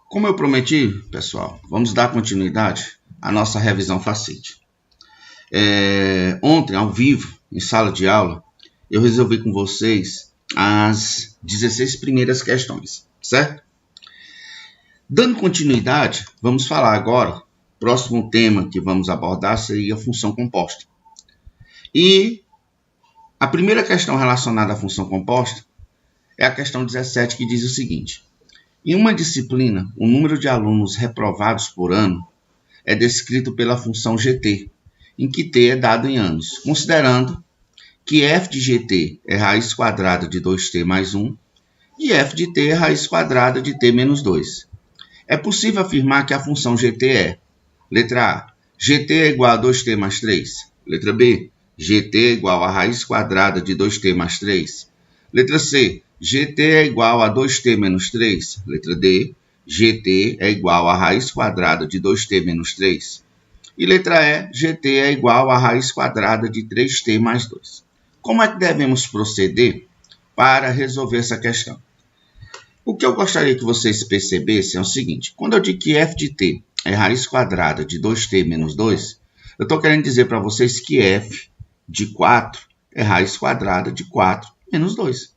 Como eu prometi, pessoal, vamos dar continuidade à nossa revisão Facite. Ontem, ao vivo, em sala de aula, eu resolvi com vocês as 16 primeiras questões, certo? Dando continuidade, vamos falar agora, o próximo tema que vamos abordar seria a função composta. E a primeira questão relacionada à função composta é a questão 17, que diz o seguinte: em uma disciplina, o número de alunos reprovados por ano é descrito pela função GT, em que T é dado em anos, considerando que f de GT é raiz quadrada de 2t mais 1 e f de t é raiz quadrada de t menos 2. É possível afirmar que a função GT é: letra A, GT é igual a 2t mais 3. Letra B, GT é igual a raiz quadrada de 2t mais 3. Letra C, GT é igual a 2t menos 3. Letra D, GT é igual a raiz quadrada de 2t menos 3. E letra E, GT é igual a raiz quadrada de 3t mais 2. Como é que devemos proceder para resolver essa questão? O que eu gostaria que vocês percebessem é o seguinte: quando eu digo que f de t é raiz quadrada de 2t menos 2, eu estou querendo dizer para vocês que f de 4 é raiz quadrada de 4 menos 2.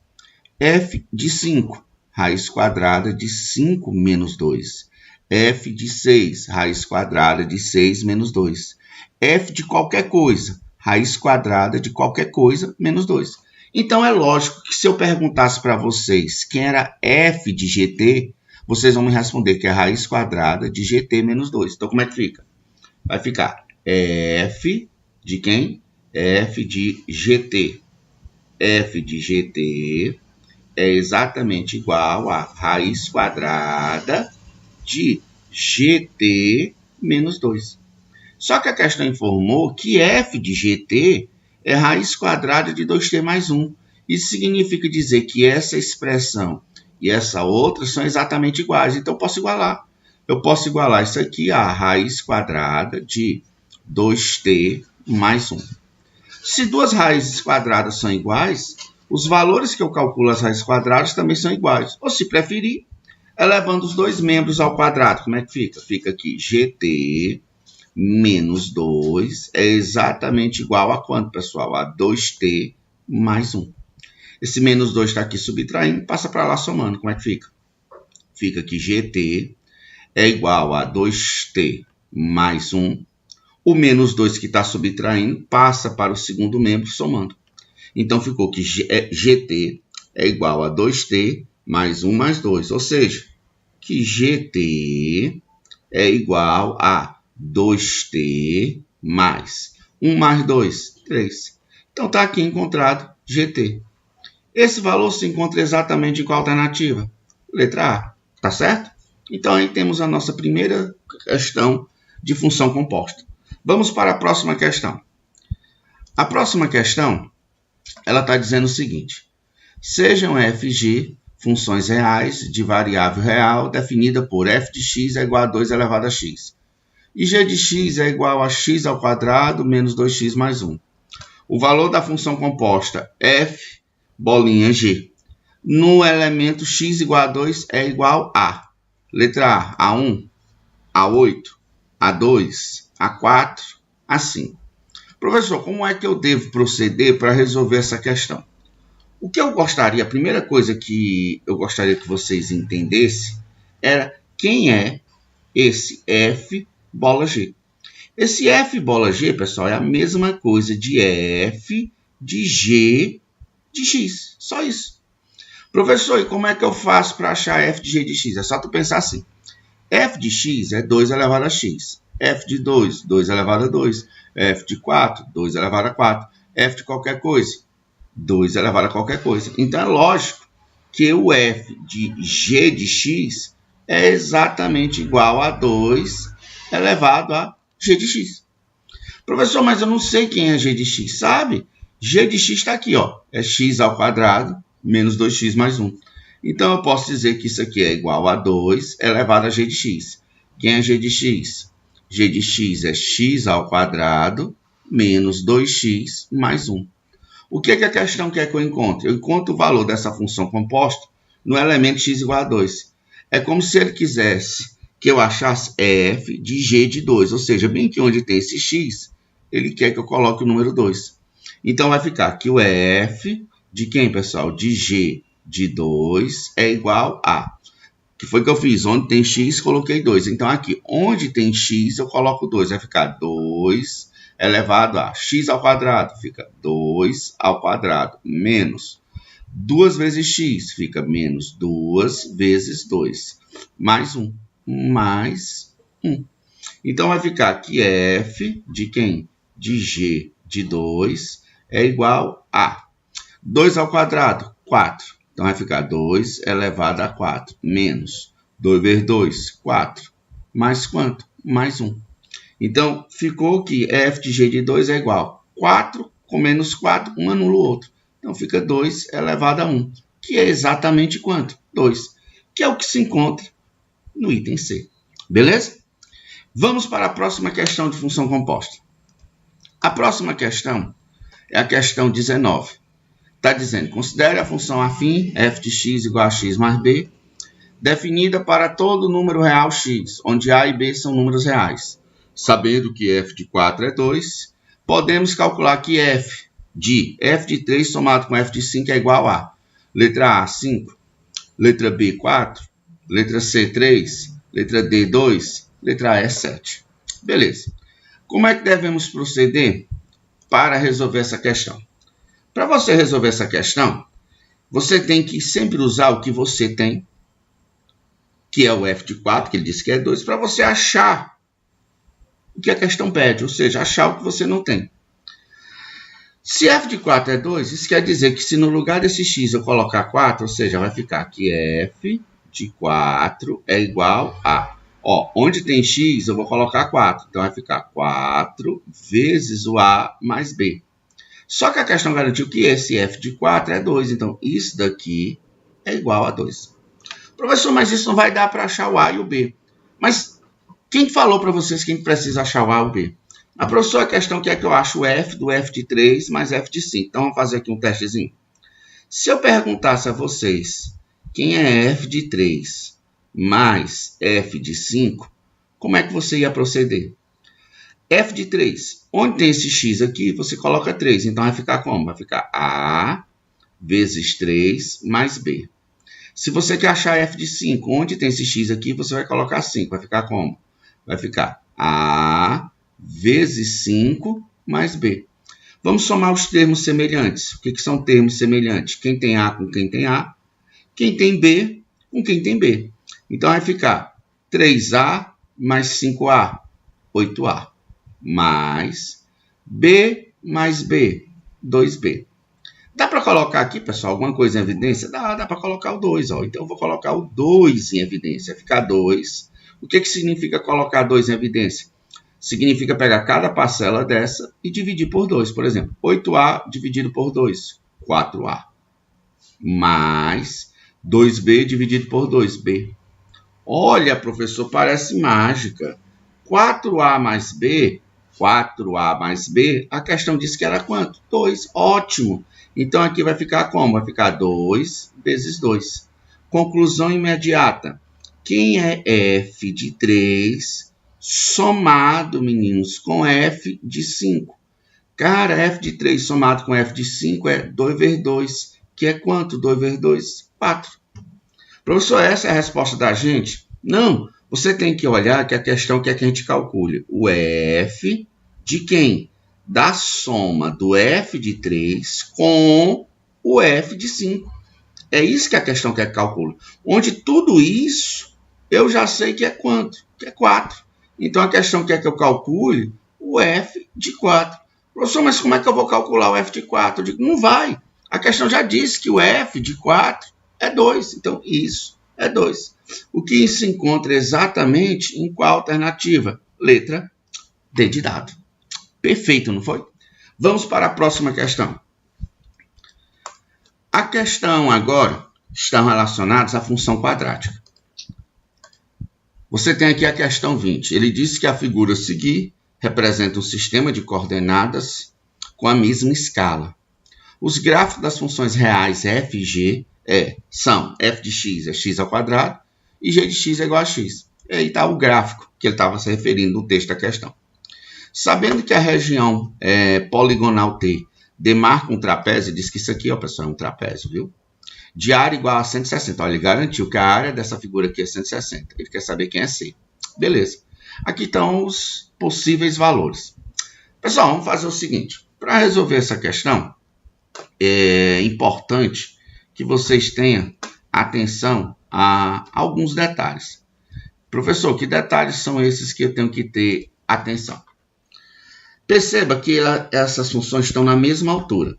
f de 5, raiz quadrada de 5 menos 2. f de 6, raiz quadrada de 6 menos 2. f de qualquer coisa, raiz quadrada de qualquer coisa menos 2. Então, é lógico que se eu perguntasse para vocês quem era f de GT, vocês vão me responder que é raiz quadrada de GT menos 2. Então, como é que fica? Vai ficar f de quem? f de GT. f de GT é exatamente igual a raiz quadrada de GT menos 2. Só que a questão informou que f de GT é raiz quadrada de 2t mais 1. Isso significa dizer que essa expressão e essa outra são exatamente iguais. Então, eu posso igualar. Eu posso igualar isso aqui a raiz quadrada de 2t mais 1. Se duas raízes quadradas são iguais, os valores que eu calculo as raízes quadradas também são iguais. Ou, se preferir, elevando os dois membros ao quadrado. Como é que fica? Fica aqui GT menos 2 é exatamente igual a quanto, pessoal? A 2t mais 1. Esse menos 2 está aqui subtraindo, passa para lá somando. Como é que fica? Fica que GT é igual a 2t mais 1. O menos 2 que está subtraindo passa para o segundo membro somando. Então, ficou que GT é igual a 2t mais 1 mais 2. Ou seja, que GT é igual a 2t mais 1 mais 2, 3. Então, está aqui encontrado GT. Esse valor se encontra exatamente em qual alternativa? Letra A. Tá certo? Então, aí temos a nossa primeira questão de função composta. Vamos para a próxima questão. A próxima questão, ela está dizendo o seguinte: sejam f e g funções reais de variável real definida por f de x é igual a 2 elevado a x. E g de x é igual a x ao quadrado menos 2x mais 1. O valor da função composta f, bolinha g, no elemento x igual a 2 é igual a, letra A, A1, A8, A2, A4, A5. Professor, como é que eu devo proceder para resolver essa questão? O que eu gostaria, a primeira coisa que eu gostaria que vocês entendessem era quem é esse f bola g. Esse f bola g, pessoal, é a mesma coisa de f de g de x. Só isso. Professor, e como é que eu faço para achar f de g de x? É só tu pensar assim. F de x é 2 elevado a x. F de 2, 2 elevado a 2. F de 4, 2 elevado a 4. F de qualquer coisa, 2 elevado a qualquer coisa. Então, é lógico que o f de g de x é exatamente igual a 2 elevado a g de x. Professor, mas eu não sei quem é g de x. Sabe? G de x está aqui, ó. É x ao quadrado menos 2x mais 1. Então, eu posso dizer que isso aqui é igual a 2 elevado a g de x. Quem é g de x? G de x é x ao quadrado menos 2x mais 1. O que a questão quer que eu encontre? Eu encontro o valor dessa função composta no elemento x igual a 2. é como se ele quisesse que eu achasse f de g de 2, ou seja, bem que onde tem esse x, ele quer que eu coloque o número 2. Então, vai ficar que o f de quem, pessoal? De g de 2 é igual a... que foi que eu fiz? Onde tem x, coloquei 2. Então, aqui, onde tem x, eu coloco 2. Vai ficar 2 elevado a x ao quadrado. Fica 2 ao quadrado menos 2 vezes x. Fica menos 2 vezes 2. Mais 1. Mais 1. Então, vai ficar que f de quem? De g de 2 é igual a 2 ao quadrado, 4. Então, vai ficar 2 elevado a 4 menos 2 vezes 2, 4. Mais quanto? Mais 1. Então, ficou que f de g de 2 é igual a 4 com menos 4, um anula o outro. Então, fica 2 elevado a 1, que é exatamente quanto? 2, que é o que se encontra no item C. Beleza? Vamos para a próxima questão de função composta. A próxima questão é a questão 19. Está dizendo, considere a função afim f de x igual a x mais b, definida para todo número real x, onde a e b são números reais. Sabendo que f de 4 é 2, podemos calcular que f de 3 somado com f de 5 é igual a letra A, 5, letra B, 4, letra C, 3, letra D, 2, letra E, 7. Beleza. Como é que devemos proceder para resolver essa questão? Para você resolver essa questão, você tem que sempre usar o que você tem, que é o f de 4, que ele disse que é 2, para você achar o que a questão pede, ou seja, achar o que você não tem. Se f de 4 é 2, isso quer dizer que se no lugar desse x eu colocar 4, ou seja, vai ficar que f de 4 é igual a... onde tem x eu vou colocar 4, então vai ficar 4 vezes o a mais b. Só que a questão garantiu que esse f de 4 é 2, então isso daqui é igual a 2. Professor, mas isso não vai dar para achar o a e o b. Mas quem falou para vocês que a gente precisa achar o a e o b? A professora, a questão quer que eu ache o f do f de 3 mais f de 5. Então, vamos fazer aqui um testezinho. Se eu perguntasse a vocês quem é f de 3 mais f de 5, como é que você ia proceder? F de 3, onde tem esse x aqui, você coloca 3. Então, vai ficar como? Vai ficar A vezes 3 mais B. Se você quer achar f de 5, onde tem esse x aqui, você vai colocar 5. Vai ficar como? Vai ficar A vezes 5 mais B. Vamos somar os termos semelhantes. O que são termos semelhantes? Quem tem A com quem tem A. Quem tem B com quem tem B. Então, vai ficar 3A mais 5A, 8A. Mais B mais B, 2B. Dá para colocar aqui, pessoal, alguma coisa em evidência? Dá para colocar o 2. Então, eu vou colocar o 2 em evidência. Vai ficar 2. O que significa colocar 2 em evidência? Significa pegar cada parcela dessa e dividir por 2. Por exemplo, 8A dividido por 2, 4A. Mais 2B dividido por 2B. Olha, professor, parece mágica. 4A mais B... 4A mais B, a questão disse que era quanto? 2. Ótimo. Então, aqui vai ficar como? Vai ficar 2 vezes 2. Conclusão imediata. Quem é f de 3 somado, meninos, com f de 5? Cara, f de 3 somado com f de 5 é 2 vezes 2, que é quanto? 2 vezes 2? 4. Professor, essa é a resposta da gente? Não. Você tem que olhar que a questão quer que a gente calcule o f de quem? Da soma do f de 3 com o f de 5. É isso que a questão quer que calcule. Onde tudo isso eu já sei que é quanto? Que é 4. Então, a questão quer que eu calcule o f de 4. Professor, mas como é que eu vou calcular o f de 4? Eu digo, não vai. A questão já disse que o f de 4 é 2. Então, isso é 2. O que se encontra exatamente em qual alternativa? Letra D de dado. Perfeito, não foi? Vamos para a próxima questão. A questão agora está relacionada à função quadrática. Você tem aqui a questão 20. Ele disse que a figura a seguir representa um sistema de coordenadas com a mesma escala. Os gráficos das funções reais f e g são f de x é x ao quadrado, e g de x é igual a x. E aí está o gráfico que ele estava se referindo no texto da questão. Sabendo que a região poligonal T demarca um trapézio, diz que isso aqui, ó, pessoal, é um trapézio, viu? De área igual a 160. Olha, ele garantiu que a área dessa figura aqui é 160. Ele quer saber quem é C. Beleza. Aqui estão os possíveis valores. Pessoal, vamos fazer o seguinte. Para resolver essa questão, é importante que vocês tenham atenção a alguns detalhes. Professor, que detalhes são esses que eu tenho que ter atenção? Perceba que essas funções estão na mesma altura.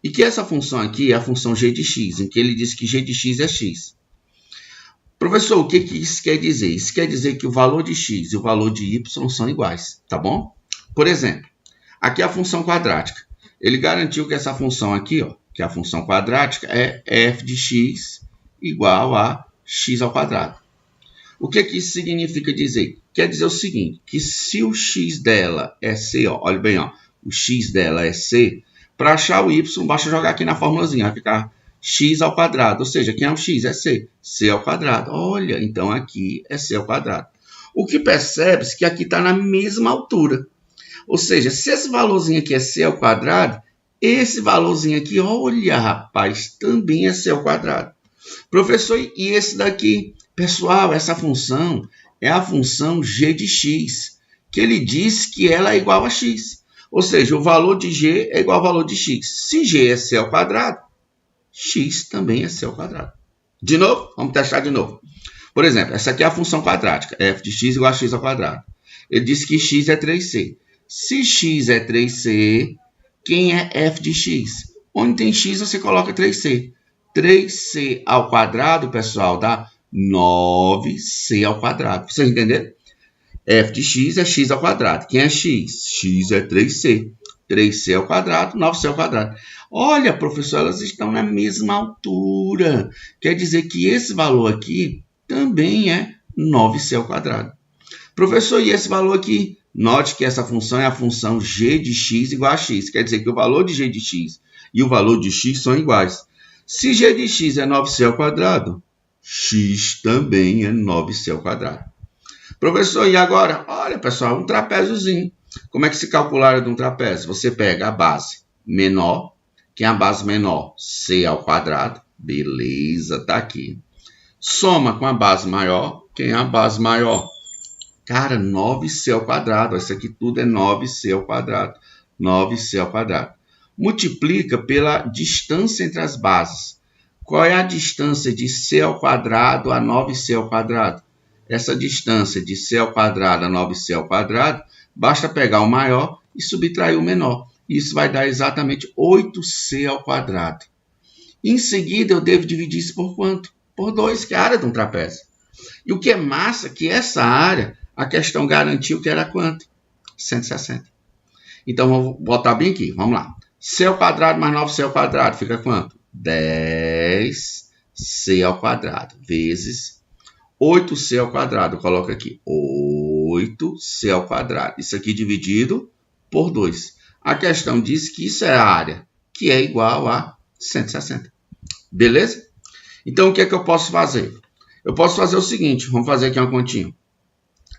E que essa função aqui é a função g de x, em que ele diz que g de x é x. Professor, o que isso quer dizer? Isso quer dizer que o valor de x e o valor de y são iguais, tá bom? Por exemplo, aqui é a função quadrática. Ele garantiu que essa função aqui, ó, que é a função quadrática, é f de x igual a x ao quadrado. O que isso significa dizer? Quer dizer o seguinte, que se o x dela é c, ó, olha bem, ó, o x dela é c, para achar o y, basta jogar aqui na formulazinha, vai ficar x ao quadrado, ou seja, quem é o x? É c, c ao quadrado. Olha, então aqui é c ao quadrado. O que percebe-se que aqui está na mesma altura. Ou seja, se esse valorzinho aqui é c ao quadrado, esse valorzinho aqui, olha, rapaz, também é c ao quadrado. Professor, e esse daqui? Pessoal, essa função é a função g de x, que ele diz que ela é igual a x. Ou seja, o valor de g é igual ao valor de x. Se g é c ao quadrado, x também é c ao quadrado. De novo, vamos testar de novo. Por exemplo, essa aqui é a função quadrática, f de x igual a x ao quadrado. Ele diz que x é 3c. Se x é 3c, quem é f de x? Onde tem x, você coloca 3c. 3c ao quadrado, pessoal, dá 9c ao quadrado. Vocês entenderam? F de x é x ao quadrado. Quem é x? X é 3c. 3c ao quadrado, 9c ao quadrado. Olha, professor, elas estão na mesma altura. Quer dizer que esse valor aqui também é 9c ao quadrado. Professor, e esse valor aqui? Note que essa função é a função g de x igual a x. Quer dizer que o valor de g de x e o valor de x são iguais. Se g de x é 9c ao quadrado, x também é 9c ao quadrado. Professor, e agora? Olha, pessoal, um trapéziozinho. Como é que se calcula a área de um trapézio? Você pega a base menor, que é a base menor, c ao quadrado. Beleza, tá aqui. Soma com a base maior, quem é a base maior? Cara, 9c ao quadrado. Isso aqui tudo é 9c ao quadrado. 9c ao quadrado. Multiplica pela distância entre as bases. Qual é a distância de c ao quadrado a 9c ao quadrado? Essa distância de c ao quadrado a 9c ao quadrado, basta pegar o maior e subtrair o menor. Isso vai dar exatamente 8c ao quadrado. Em seguida, eu devo dividir isso por quanto? Por 2, que é a área de um trapézio. E o que é massa é que essa área, a questão garantiu que era quanto? 160. Então, vamos botar bem aqui. Vamos lá. C ao quadrado mais 9c ao quadrado fica quanto? 10c ao quadrado vezes 8c ao quadrado. Coloca aqui 8c ao quadrado. Isso aqui dividido por 2. A questão diz que isso é a área, que é igual a 160. Beleza? Então, o que é que eu posso fazer? Eu posso fazer o seguinte. Vamos fazer aqui uma continha.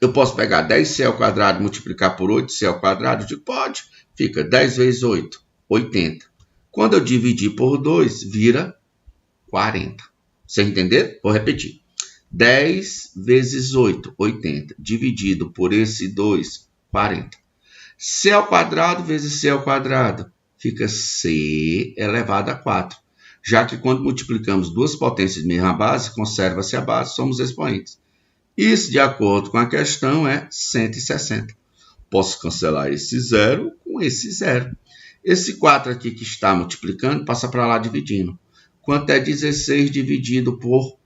Eu posso pegar 10c ao quadrado e multiplicar por 8c ao quadrado? Eu digo, pode. Fica 10 vezes 8, 80. Quando eu dividir por 2, vira 40. Vocês entenderam? Vou repetir. 10 vezes 8, 80. Dividido por esse 2, 40. C ao quadrado vezes C ao quadrado. Fica C elevado a 4. Já que quando multiplicamos duas potências de mesma base, conserva-se a base, somos expoentes. Isso, de acordo com a questão, é 160. Posso cancelar esse zero com esse zero. Esse 4 aqui que está multiplicando, passa para lá dividindo. Quanto é 16 dividido por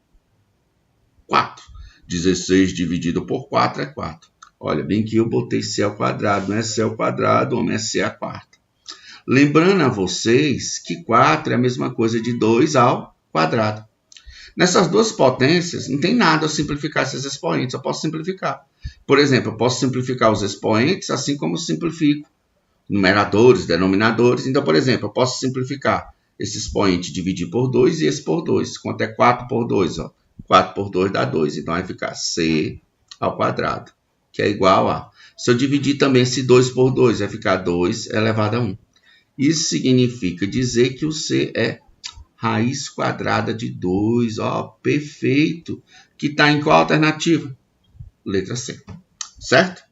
4? 16 dividido por 4 é 4. Olha, bem que eu botei c ao quadrado, não é c ao quadrado, ou não é c à quarta. Lembrando a vocês que 4 é a mesma coisa de 2 ao quadrado. Nessas duas potências, não tem nada a simplificar esses expoentes, eu posso simplificar. Por exemplo, eu posso simplificar os expoentes assim como eu simplifico numeradores, denominadores. Então, por exemplo, eu posso simplificar esse expoente, dividir por 2 e esse por 2. Quanto é 4 por 2? Ó? 4 por 2 dá 2. Então vai ficar c ao quadrado, que é igual a... Se eu dividir também esse 2 por 2, vai ficar 2 elevado a 1. Isso significa dizer que o c é raiz quadrada de 2. Ó, perfeito. Que está em qual alternativa? Letra C. Certo?